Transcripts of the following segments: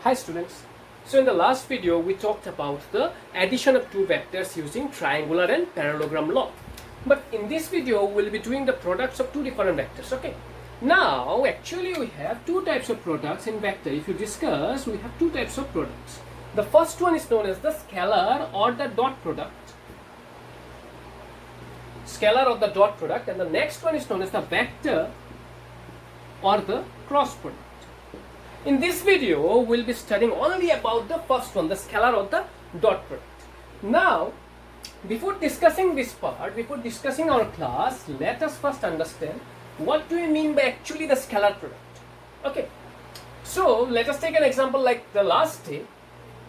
Hi students. So in the last video we talked about the addition of two vectors using triangular and parallelogram law. But in this video we'll be doing the products of two different vectors. Okay. Now actually we have two types of products in vector. If you discuss, we have two types of products. The first one is known as the scalar or the dot product. Scalar or the dot product, and the next one is known as the vector or the cross product. In this video, we'll be studying only about the first one, the scalar or the dot product. Now, before discussing this part, before discussing our class, let us first understand what do we mean by actually the scalar product. Okay, so let us take an example like the last day.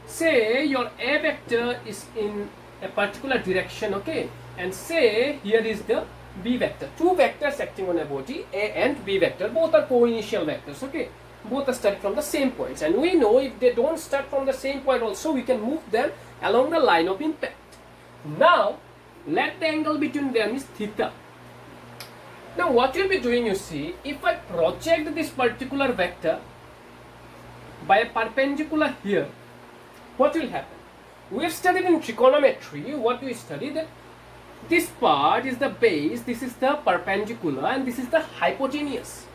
Say your A vector is in a particular direction, okay, and say here is the B vector. Two vectors acting on a body, A and B vector, both are co-initial vectors, okay. Both are start from the same points, and we know if they don't start from the same point also, we can move them along the line of impact. Now let the angle between them is theta. Now what you'll be doing, you see, if I project this particular vector by a perpendicular here, what will happen? We have studied in trigonometry, what we studied, that this part is the base, this is the perpendicular, and this is the hypotenuse.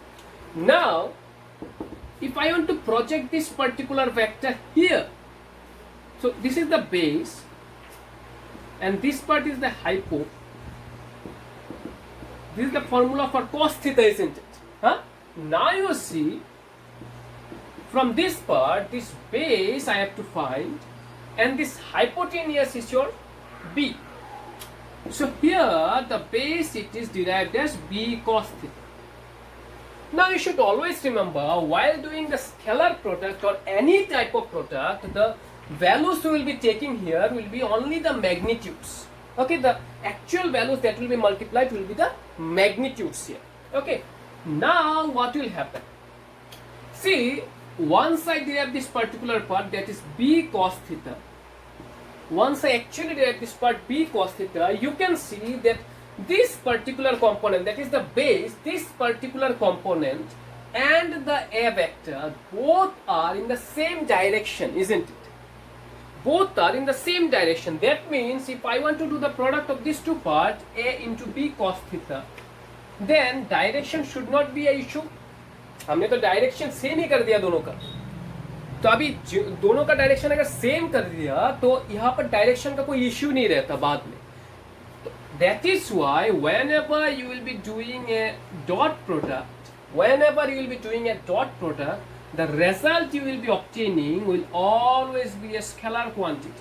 Now if I want to project this particular vector here, so this is the base and this part is the hypo. This is the formula for cos theta, isn't it? Huh? Now you see, from this part, this base I have to find, and this hypotenuse is your B. So here the base, it is derived as B cos theta. Now you should always remember, while doing the scalar product or any type of product, the values we will be taking here will be only the magnitudes. Okay, the actual values that will be multiplied will be the magnitudes here. Okay, now what will happen? See, once I derive this particular part, that is B cos theta. Once I actually derive this part B cos theta, you can see that this particular component, that is the base, this particular component and the A vector, both are in the same direction, isn't it? Both are in the same direction. That means if I want to do the product of these two parts, A into B cos theta, then direction should not be a issue. हमने तो direction same ही कर दिया दोनों का. तो अभी दोनों का डायरेक्शन अगर सेम कर दिया तो यहाँ पर डायरेक्शन का कोई इश्यू नहीं रहता बाद में. That is why whenever you will be doing a dot product, the result you will be obtaining will always be a scalar quantity.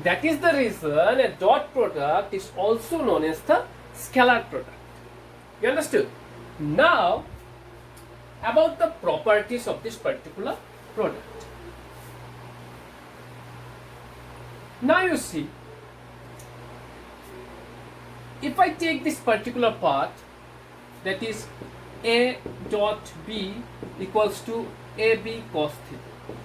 That is the reason a dot product is also known as the scalar product. You understood? Now, about the properties of this particular product. Now you see, if I take this particular part, that is A dot B equals to AB cos theta.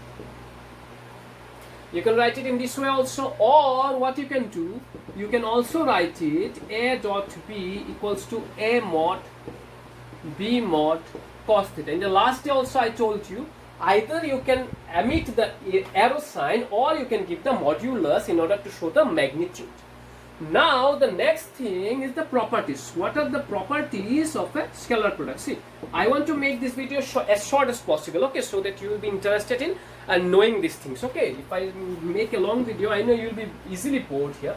You can write it in this way also, or what you can do, you can also write it A dot B equals to A mod B mod cos theta. In the last day also I told you, either you can omit the arrow sign or you can give the modulus in order to show the magnitude. Now the next thing is the properties. What are the properties of a scalar product? See, I want to make this video as short as possible, okay, so that you will be interested in knowing these things. Okay, if I make a long video, I know you will be easily bored here.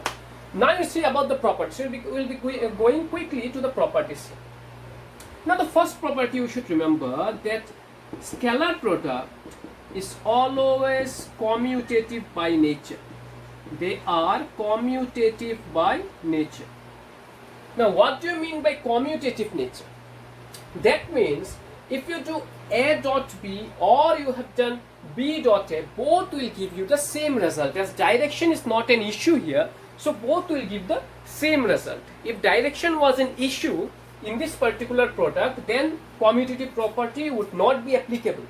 Now you see about the properties. We'll be going quickly to the properties here. Now the first property you should remember, that scalar product is always commutative by nature. They are commutative by nature. Now what do you mean by commutative nature? That means if you do A dot B or you have done B dot A, both will give you the same result, as direction is not an issue here, so both will give the same result. If direction was an issue in this particular product, then commutative property would not be applicable.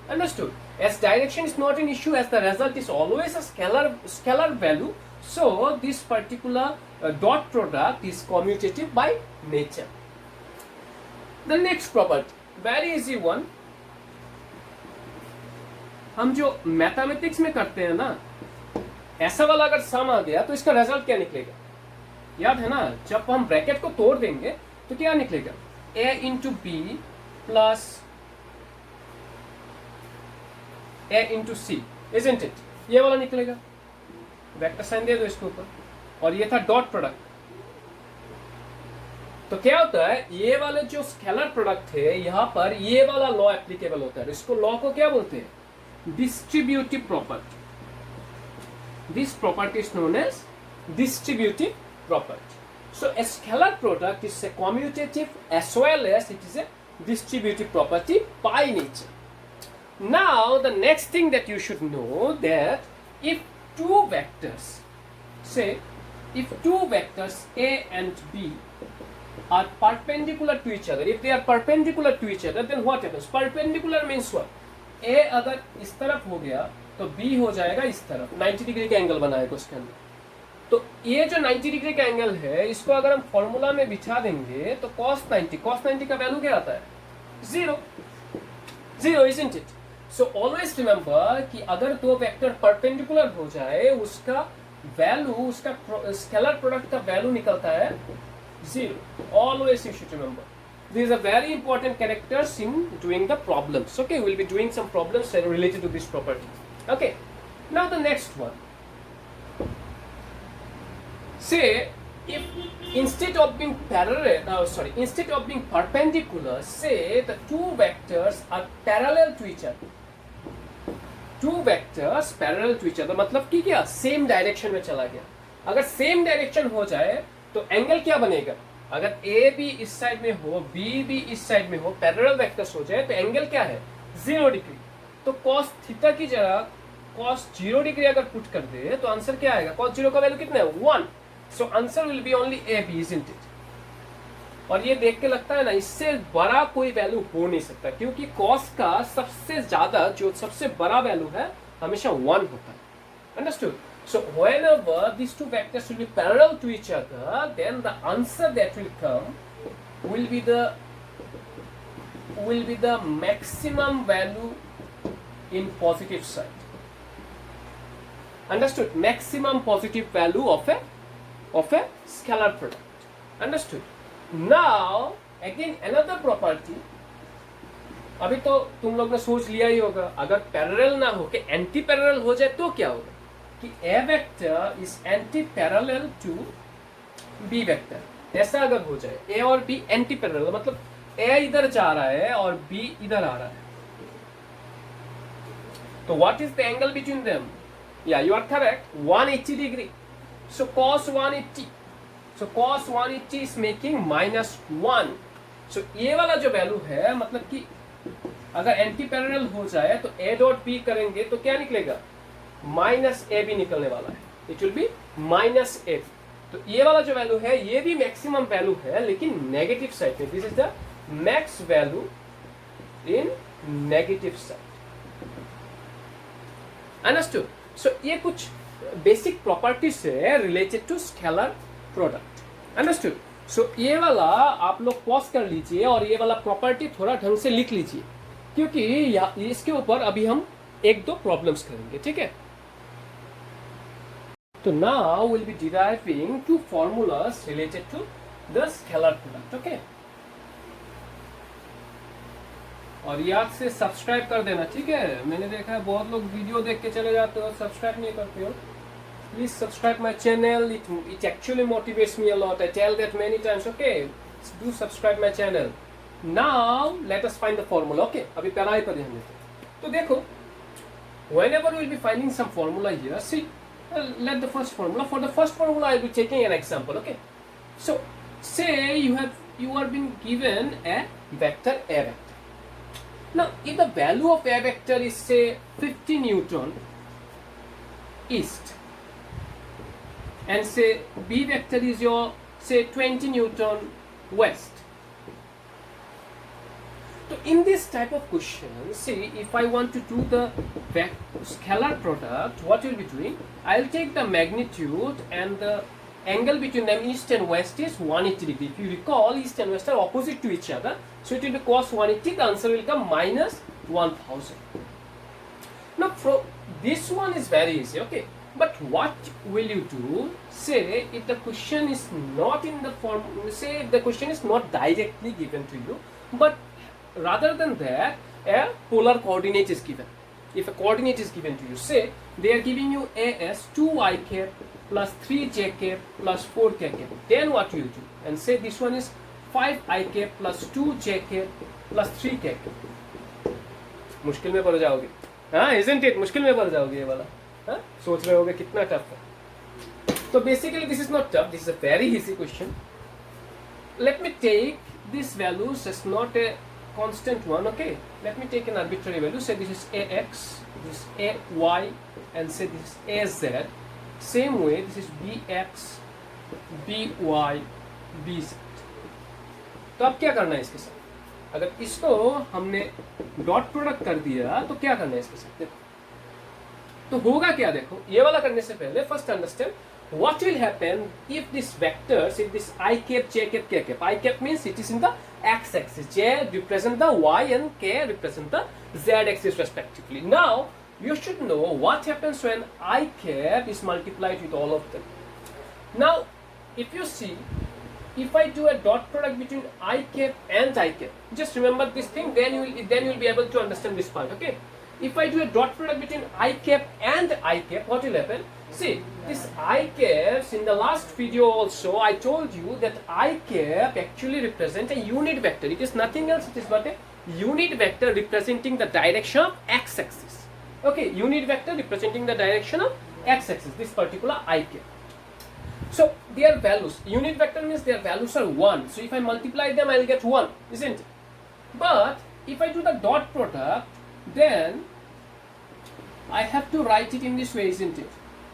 Understood? As direction is not an issue, as the result is always a scalar value, so this particular dot product is commutative by nature. The next property, very easy one. हम जो mathematics में करते हैं ना, ऐसा वाला अगर सम आ गया तो इसका रिजल्ट क्या निकलेगा, याद है ना? जब हम ब्रैकेट को तोड़ देंगे तो क्या निकलेगा, a into B plus a into C, isn't it? ये वाला निकलेगा। वेक्टर साइन दे दो इसके ऊपर, और ये था डॉट प्रोडक्ट। तो क्या होता है, ये वाले जो स्केलर प्रोडक्ट है यहाँ पर ये वाला लॉ एप्लीकेबल होता है। इसको लॉ को क्या बोलते हैं, distributive property. This property is known as distributive property. So a scalar product is a commutative as well as it is a distributive property by nature. Now the next thing that you should know that if two vectors, say if two vectors A and B are perpendicular to each other, if they are perpendicular to each other, then what happens? Perpendicular means what? A अगर इस तरफ हो गया तो B हो जाएगा इस तरफ, 90 डिग्री का एंगल बनाएगा उसके अंदर। तो ये जो 90 डिग्री का एंगल है, इसको अगर हम फॉर्मूला में बिछा देंगे तो cos 90 का वैल्यू क्या आता है, zero, isn't it? So always remember कि अगर दो वेक्टर परपेंडिकुलर हो जाए, उसका वैल्यू, उसका स्केलर प्रोडक्ट का वैल्यू निकलता है zero. Always you should remember. These are very important characters in doing the problems. Okay, we'll be doing some problems related to this property. Okay, now the next one. Say if instead of being instead of being perpendicular, say the two vectors are parallel to each other. Two vectors parallel to each other मतलब कि क्या, same direction में चला गया। अगर same direction हो जाए तो एंगल क्या बनेगा, अगर ए भी इस साइड में हो, बी भी इस साइड में हो, पैरेलल वेक्टर्स हो जाए तो एंगल क्या है, 0 डिग्री। तो कॉस थीटा की जगह कॉस 0 डिग्री अगर पुट कर दे तो आंसर क्या आएगा, कॉस 0 का वैल्यू कितना है, 1। So answer will be only A B, isn't it? और ये देख के लगता है ना, इससे बड़ा कोई वैल्यू हो नहीं सकता, क्योंकि कॉस का सबसे ज्यादा जो सबसे बड़ा वैल्यू है हमेशा 1 होता है। Understood? So whenever these two vectors will be parallel to each other, then the answer that will come will be the maximum value in positive side. Understood? Maximum positive value of a scalar product. Understood? Now again another property. अभी तो तुम लोग ने सोच लिया ही होगा, अगर parallel ना हो के एंटी पैरेलल हो जाए तो क्या होगा, कि A vector is anti parallel to B vector. ऐसा अगर हो जाए, A और B एंटी पैरेलल, मतलब A इधर जा रहा है और B इधर आ रहा है, तो what is the angle between them? Yeah you are correct, 180 degree. So cos 180, so cos 180 is making -1। So ये वाला जो वैल्यू है, मतलब कि अगर एंटी पैरेलल हो जाए तो A डॉट B करेंगे तो क्या निकलेगा, -AB निकलने वाला है, इट विल बी -AB। तो ये वाला जो वैल्यू है ये भी मैक्सिमम वैल्यू है, लेकिन नेगेटिव साइड में। This is the max value in negative side. Understood? So ये कुछ बेसिक प्रॉपर्टीज है related to scalar product. Understood? So ये वाला आप लोग पॉज कर लीजिए और ये वाला प्रॉपर्टी थोड़ा ढंग से लिख लीजिए, क्योंकि इसके ऊपर अभी हम एक दो प्रॉब्लम्स करेंगे, ठीक है? So now we'll be deriving two formulas related to the scalar product, okay? और याद से सब्सक्राइब कर देना, ठीक है? मैंने देखा है बहुत लोग वीडियो देख के चले जाते हो, सब्सक्राइब नहीं करते हो। Please subscribe my channel, it actually motivates me a lot. I tell that many times, okay? Do subscribe my channel. Now let us find the formula, okay? अभी पढ़ाई पर ध्यान देते। तो देखो, whenever we'll be finding some formula here, see, let the first formula. For the first formula, I will be taking an example. Okay, so say you are being given a vector A vector. Now, if the value of A vector is say 50 Newton east, and say B vector is your say 20 Newton west. So in this type of question, see, if I want to do the scalar product, what we'll be doing, I'll take the magnitude and the angle between them east and west is 180 degree. If you recall, east and west are opposite to each other, so it will be cos 180. The answer will come -1000. Now from this one is very easy, okay. But what will you do? Say if the question is not in the form, say if the question is not directly given to you, but rather than that, a polar coordinate is given. If a coordinate is given to you, say they are giving you a as 2i cap plus 3j cap plus 4k cap, then what you do? And say this one is 5i cap plus 2j cap plus 3k cap. मुश्किल में पड़ जाओगे, हाँ, isn't it? मुश्किल में पड़ जाओगे ये वाला, हाँ, सोच रहे होगे कितना टफ है. तो basically this is not tough, this is a very easy question. Let me take these values as not a constant one, okay. Let me take an arbitrary value, say this is ax, this is ay, and say this is az. Same way this is bx, by, bz. तो अब क्या करना है इसके साथ? अगर इसको हमने डॉट प्रोडक्ट कर दिया तो क्या करना है इसके साथ? देखो तो होगा क्या, देखो ये वाला करने से पहले first understand what will happen if this vectors, if this I cap, j cap, k cap. I cap means it is in the x axis, j represent the y and k represent the z axis respectively. Now you should know what happens when I cap is multiplied with all of them. Now if you see, if I do a dot product between I cap and I cap, just remember this thing, then you will be able to understand this part, okay. If I do a dot product between I cap and I cap, what will happen? See, this I caps, in the last video also I told you that I cap actually represent a unit vector. It is nothing else, it is but a unit vector representing the direction of x axis. Okay, unit vector representing the direction of x axis, this particular I cap. So their values, unit vector means their values are 1. So if I multiply them, I will get 1, isn't it? But if I do the dot product, then I have to write it in this way, isn't it?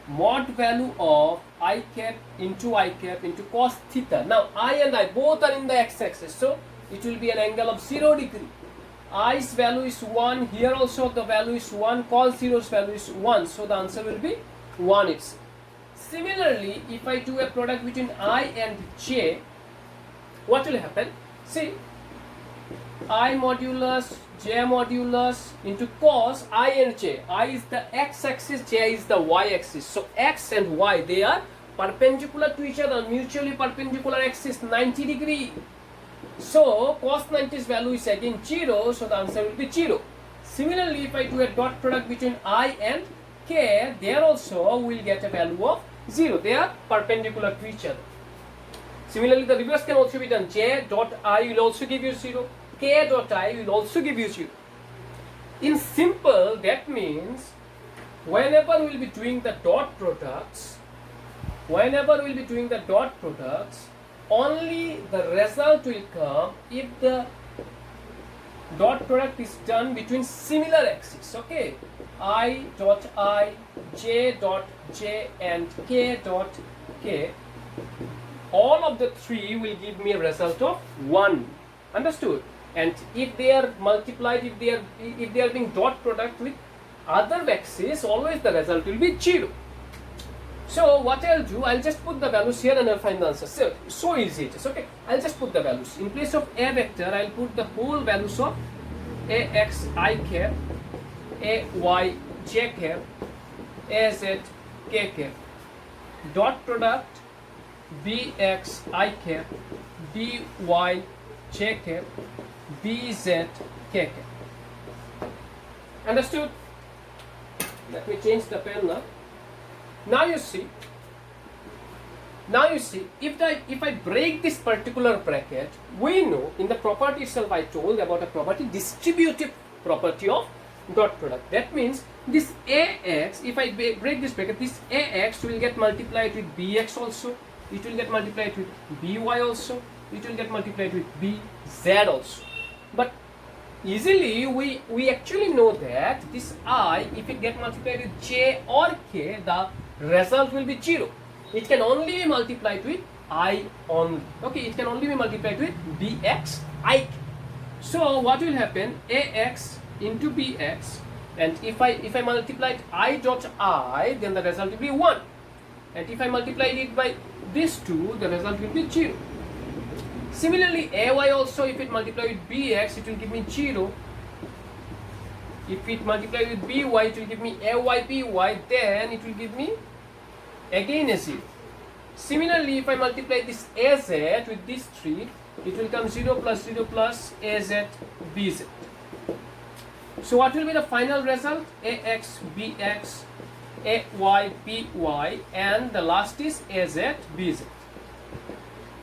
Mod value of I cap into cos theta. Now I and I both are in the x-axis, so it will be an angle of 0 degree. I's value is 1, here also the value is 1, cos 0's value is 1, so the answer will be 1 itself. Similarly, if I do a product between I and j, what will happen? See, I modulus, j modulus into cos I and j. I is the x-axis, j is the y-axis. So x and y, they are perpendicular to each other, mutually perpendicular axis, 90 degree. So cos 90's value is again 0, so the answer will be 0. Similarly, if I do a dot product between I and k, there also we will get a value of 0. They are perpendicular to each other. Similarly, the reverse can also be done. J dot I will also give you 0. K dot I will also give you 0. In simple, that means whenever we will be doing the dot products, only the result will come if the dot product is done between similar axes, okay. I dot I, j dot j and k dot k, all of the three will give me a result of 1. Understood? And if they are multiplied, if they are being dot product with other axes, always the result will be 0. So what I'll do, I'll just put the values here and I'll find the answer. So easy it is, okay. I'll just put the values. In place of a vector, I'll put the whole values of ax I cap, ay j cap, az k cap. Dot product bx I cap, by j cap, bz k cap. Understood? Let me change the pen now. Now you see, if I break this particular bracket, we know in the property itself I told about a property, distributive property of dot product. That means this ax, if I break this bracket, this ax will get multiplied with bx also, it will get multiplied with by also, it will get multiplied with bz also. But easily we actually know that this I, if it get multiplied with j or k, the result will be 0. It can only be multiplied with I only. Okay, it can only be multiplied with bx I. So what will happen? Ax into bx, and if I multiplied I dot I, then the result will be 1. And if I multiplied it by these two, the result will be 0. Similarly, ay also, if it multiplied with bx, it will give me 0. If it multiply with by, it will give me ay by, then it will give me again a 0. Similarly, if I multiply this az with these 3, it will come 0 plus az bz. So what will be the final result? Ax bx ay by, and the last is az bz.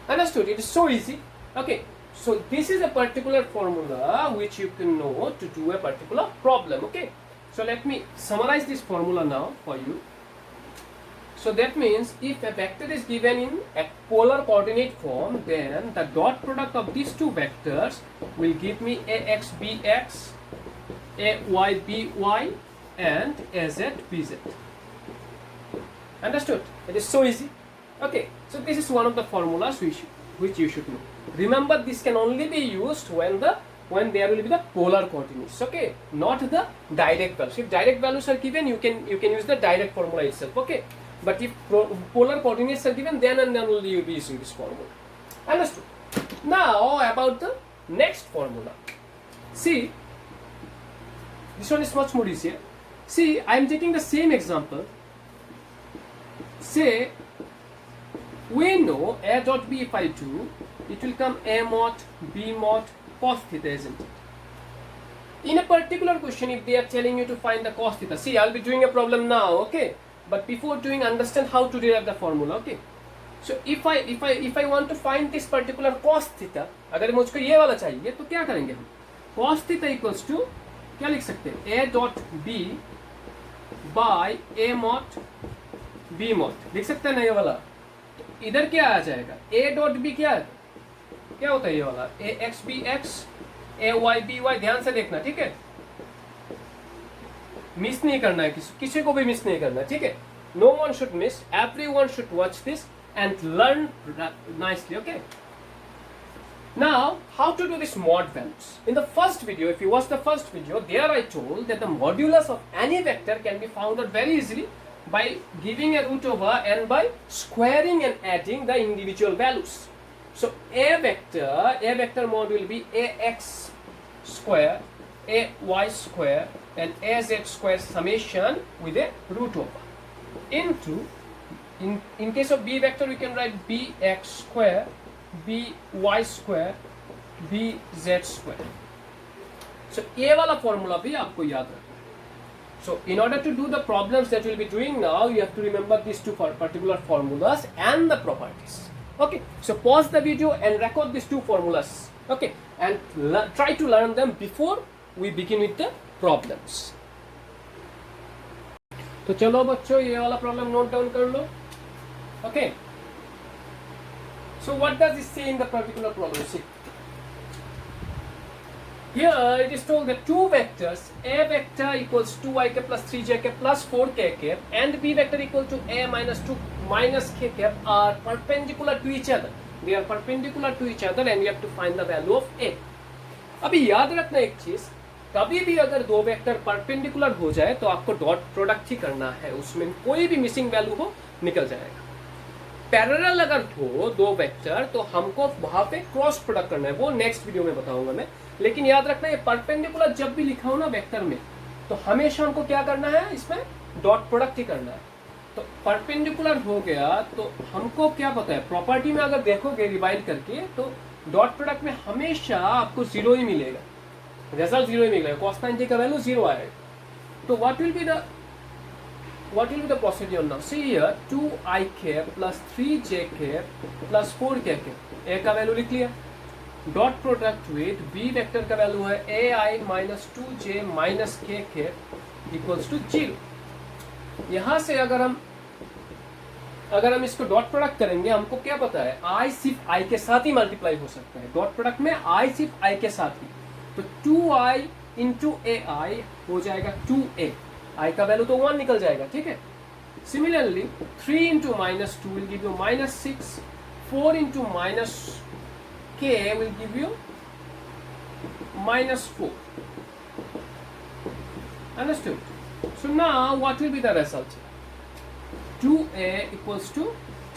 Understood? It is so easy. Okay, so this is a particular formula which you can know to do a particular problem. Okay, so let me summarize this formula now for you. So that means if a vector is given in a polar coordinate form, then the dot product of these two vectors will give me ax bx, ay by, and az bz. Understood? It is so easy. Okay, so this is one of the formulas which you should know. Remember, this can only be used when there will be the polar coordinates. Okay, not the direct values. If direct values are given, you can use the direct formula itself. Okay, but if polar coordinates are given, then and then only you will be using this formula. Understood? Now about the next formula. See, this one is much more easier. See, I am taking the same example. Say we know a dot b if I do, it will come a mod b mod cos theta, isn't it? In a particular question, if they are telling you to find the cos theta, see, I'll be doing a problem now, okay? But before doing, understand how to derive the formula, okay? So if I want to find this particular cos theta, अगर मुझको ये वाला चाहिए तो क्या करेंगे हम? Cos theta equals to क्या लिख सकते हैं? A dot b by a mod b mod लिख सकते हैं ना ये वाला? तो इधर क्या आ जाएगा? A dot b क्या है? क्या होता है ये वाला? A x b x, a y b y, ध्यान से देखना, ठीक है? मिस नहीं करना है, किसी को भी मिस नहीं करना, ठीक है? No one should miss. Everyone should watch this and learn nicely, okay? Now, how to do this mod values? In the first video, if you watch the first video, there I told that the modulus of any vector can be found out very easily by giving a root over and by squaring and adding the individual values. So a vector mod will be ax square, ay square, and az square summation with a root over into, in case of b vector, we can write bx square, by square, bz square. So ये वाला formula भी आपको याद रखना. So in order to do the problems that we'll be doing now, you have to remember these two particular formulas and the properties. Okay, so pause the video and record these two formulas. Okay, and try to learn them before we begin with the problems. तो चलो बच्चों, ये वाला problem note down कर लो. Okay, so what does it say in the particular problem? See, here it is told that two vectors, a vector equals 2i cap plus 3j cap plus 4k cap and b vector equal to a minus 2 minus k cap are perpendicular to each other. They are perpendicular to each other and you have to find the value of a. अभी याद रखना एक चीज, कभी भी अगर दो vector perpendicular हो जाए तो आपको डॉट प्रोडक्ट ही करना है, उसमें कोई भी मिसिंग वैल्यू हो निकल जाएगा. पैरेलल अगर हो दो वेक्टर तो हमको वहां पे क्रॉस प्रोडक्ट करना है, वो नेक्स्ट वीडियो में बताऊंगा मैं. लेकिन याद रखना, ये परपेंडिकुलर जब भी लिखा हो ना वेक्टर में, तो हमेशा हमको क्या करना है, इसमें डॉट प्रोडक्ट ही करना है. तो परपेंडिकुलर हो गया तो हमको क्या पता है, प्रॉपर्टी में अगर देखोगे डिवाइड करके तो डॉट प्रोडक्ट में हमेशा आपको जीरो ही मिलेगा, रिजल्ट जीरो ही मिलेगा, cos 90 का वैल्यू जीरो आएगा. तो what will be the procedure now? See here 2i cap plus 3j cap plus 4k cap, a का वैल्यू लिख लिया. Dot product with b vector का वैल्यू है ai minus 2j minus k cap equals to 0. यहां से अगर हम इसको डॉट प्रोडक्ट करेंगे, हमको क्या पता है, i सिर्फ i के साथ ही मल्टीप्लाई हो सकता है. डॉट प्रोडक्ट में i सिर्फ i के साथ ही, तो 2i इंटू ai हो जाएगा 2a, i का वैल्यू तो 1 निकल जाएगा, ठीक है. Similarly 3 into minus 2 will give you minus 6, 4 into minus k will give you minus 4. Understood? So now what will be the result? 2a equals to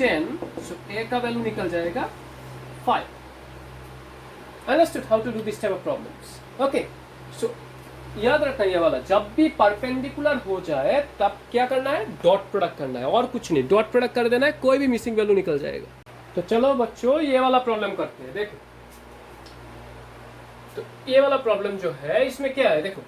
10. So a का value निकल जाएगा 5. Understood how to do this type of problems? Okay. So याद रखना ये वाला, जब भी perpendicular हो जाए तब क्या करना है, डॉट प्रोडक्ट करना है और कुछ नहीं, डॉट प्रोडक्ट कर देना है, कोई भी मिसिंग वैल्यू निकल जाएगा। तो चलो बच्चों ये वाला प्रॉब्लम करते हैं। देखो तो ये वाला प्रॉब्लम जो है इसमें क्या है, देखो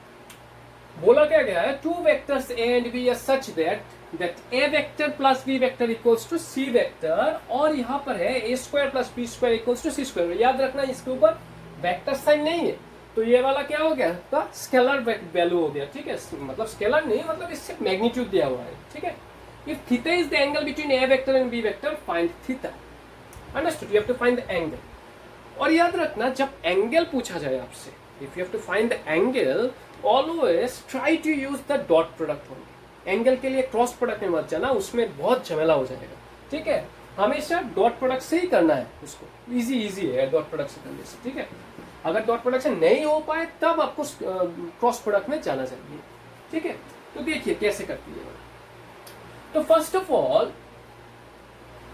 बोला क्या गया है, two vectors A and B are such that A vector plus B vector equals to C vector, और यहाँ पर है A square plus B square equals to C square. याद रखना इसके ऊपर वेक्टर साइन नहीं है, तो ये वाला क्या हो गया, इसका स्केलर वैल्यू हो गया, ठीक है, मतलब स्केलर नहीं, मतलब इससे मैग्नीट्यूड दिया हुआ है, ठीक है। If theta is the angle between A vector and B vector, find theta. Understood, you have to find the angle. और याद रखना जब एंगल पूछा जाए आपसे, if you have to find the angle, always try to use the dot product only. Angle के लिए cross product में मत जाना, उसमें बहुत झमेला हो जाएगा, ठीक है। हमेशा डॉट प्रोडक्ट से ही करना है उसको, इजी है डॉट प्रोडक्ट से करने से, ठीक है। अगर डॉट प्रोडक्ट से नहीं हो पाए तब आपको क्रॉस प्रोडक्ट में जाना चाहिए, ठीक है। तो देखिए कैसे करती है। तो first of all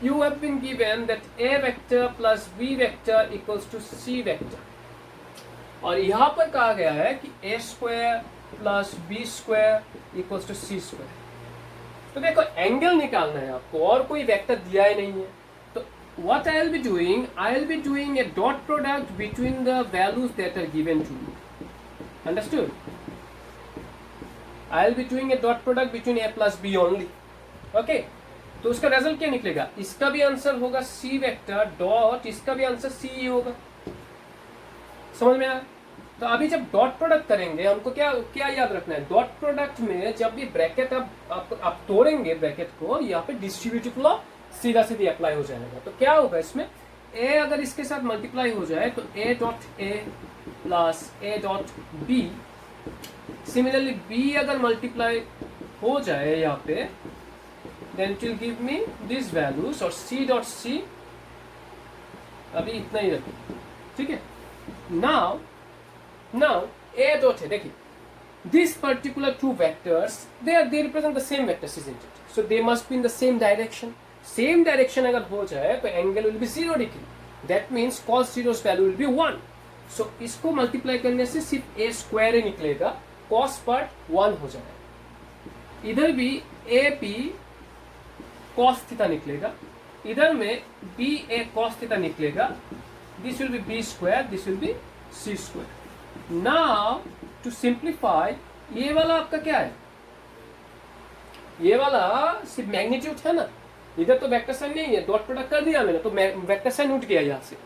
you have been given that a vector plus b vector equals to c vector, और यहां पर कहा गया है कि a square plus B square equals to C square. तो देखो एंगल निकालना है आपको, और कोई वेक्टर दिया ही नहीं है। तो what I will be doing, I will be doing a dot product between the values that are given to me. Understood? I will be doing a dot product between a plus b only. Okay? तो उसका result क्या निकलेगा, इसका भी answer होगा C vector dot, इसका भी answer C होगा। समझ में आया? तो अभी जब डॉट प्रोडक्ट करेंगे हमको क्या क्या याद रखना है, डॉट प्रोडक्ट में जब भी ब्रैकेट आप तोड़ेंगे ब्रैकेट को, यहाँ पे डिस्ट्रीब्यूटिव लॉ सीधा सीधी अप्लाई हो जाएगा। तो क्या होगा इसमें, ए अगर इसके साथ मल्टीप्लाई हो जाए तो A dot A plus A dot B, similarly B अगर मल्टीप्लाई हो जाए यहाँ पे, then it will give me these values, और c dot c अभी इतना ही रखें, ठीक है। now a dot है, देखिए this particular two vectors they represent the same vectors, isn't it? So they must be in the same direction. Same direction अगर हो जाए तो angle will be 0 degree. That means cos zero's value will be 1. So इसको multiply करने से सिर्फ a square ही निकलेगा, cos part 1 हो जाएगा। इधर भी a b cos थीटा निकलेगा, इधर में बी ए cos थीटा निकलेगा, this will be B square, this will be C square. Now to simplify, ये वाला आपका क्या है, ये वाला सिर्फ मैग्नीट्यूड है ना, इधर तो वेक्टर साइन नहीं है, डॉट प्रोडक्ट कर दिया मैंने तो वेक्टर साइन उठ गया यहाँ से,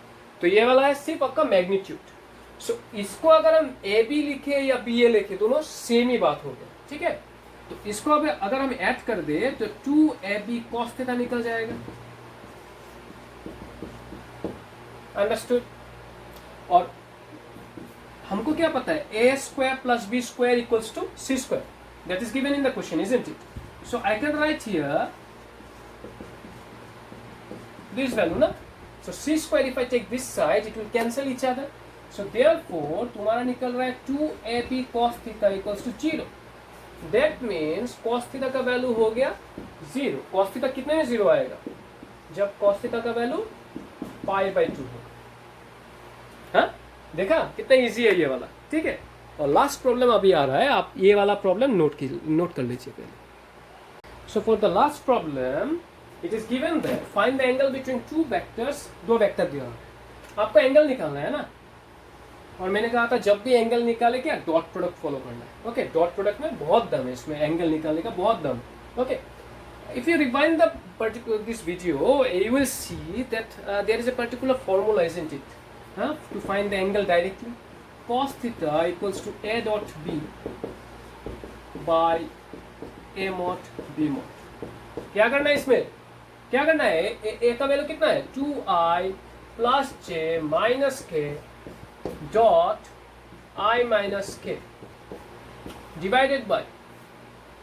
तो ये वाला है सिर्फ आपका मैग्नीट्यूड। सो इसको अगर हम ए बी लिखे या बी ए लिखे, दोनों सेम ही बात होगा, ठीक है। तो इसको अगर हम ऐड कर दे तो 2ab cos थीटा निकल जाएगा। अंडरस्टूड? और हमको क्या पता है, a square plus B square equals to C square, that is given in the question, isn't it? So I can write here this value ना, so C square if I take this side it will cancel each other, so therefore तुम्हारा निकल रहा है 2ab cos theta equals to 0। That means cos theta का value हो गया 0। cos theta कितने में 0 आएगा, जब cos थीटा का वैल्यू π/2 होगा। हाँ, देखा कितना इजी है ये वाला, ठीक है। और लास्ट प्रॉब्लम अभी आ रहा है, आप ये वाला प्रॉब्लम नोट कर लीजिए पहले। So for the last problem it is given that find the angle between two vectors, दो वेक्टर दिया है, आपको एंगल निकालना है ना। और मैंने कहा था जब भी एंगल निकाले क्या, डॉट प्रोडक्ट फॉलो करना है। ओके, डॉट प्रोडक्ट में बहुत दम है, इसमें एंगल निकालने का बहुत दम। Okay, if you rewind this video, you will see that there is a particular formula, isn't it, to find the angle directly. Cos theta equals to a dot b by a mod b mod। क्या करना है इसमें, क्या करना है, a का value कितना है, 2i plus j minus k dot i minus k divided by,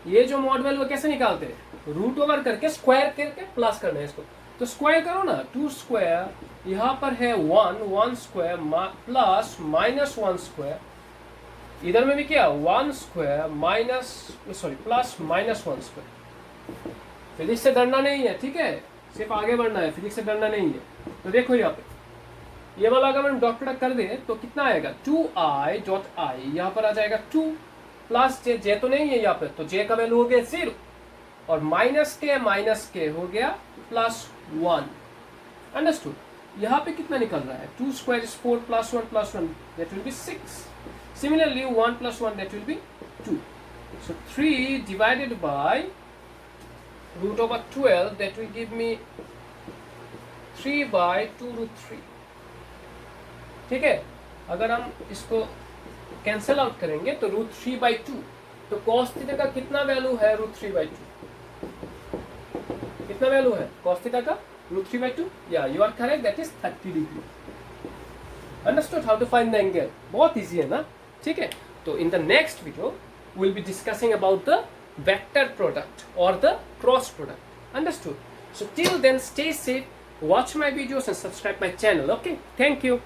ये जो मॉड वैल्यू कैसे निकालते हैं, रूट ओवर करके स्क्वायर करके प्लस करना है इसको। तो स्क्वायर करो ना, 2 स्क्वायर, यहाँ पर है 1 स्क्वायर प्लस माइनस 1 स्क्वायर, इधर में भी क्या 1 square minus plus minus 1 square. Physics से डरना नहीं है, ठीक है, सिर्फ आगे बढ़ना है, फिजिक्स से डरना नहीं है। तो देखो यहाँ पे ये वाला अगर हम डॉट प्रोडक्ट कर दे तो कितना आएगा, 2i डॉट i, यहाँ पर आ जाएगा 2 प्लस जे, जे तो नहीं है यहाँ पे, तो जे का वैल्यू हो गया 0 और माइनस के हो गया +1। अंडरस्टूड? यहाँ पे कितना निकल रहा है? 2 square is 4 +1 that will be 6. Similarly 1 + 1 that will be 2. So 3 divided by √12 that will give me 3/2√3। ठीक है, अगर हम इसको कैंसिल आउट करेंगे तो √3/2, तो cos थीटा का कितना वैल्यू है? √3/2 कितना वैल्यू है cos थीटा का? √3/2। या you are correct, that is 30 degree. Understood how to find the angle? बहुत इजी है ना? ठीक है, तो in the next video we'll be discussing about the vector product or the cross product. Understood? So till then, stay safe, watch my videos and subscribe my channel. Okay, thank you.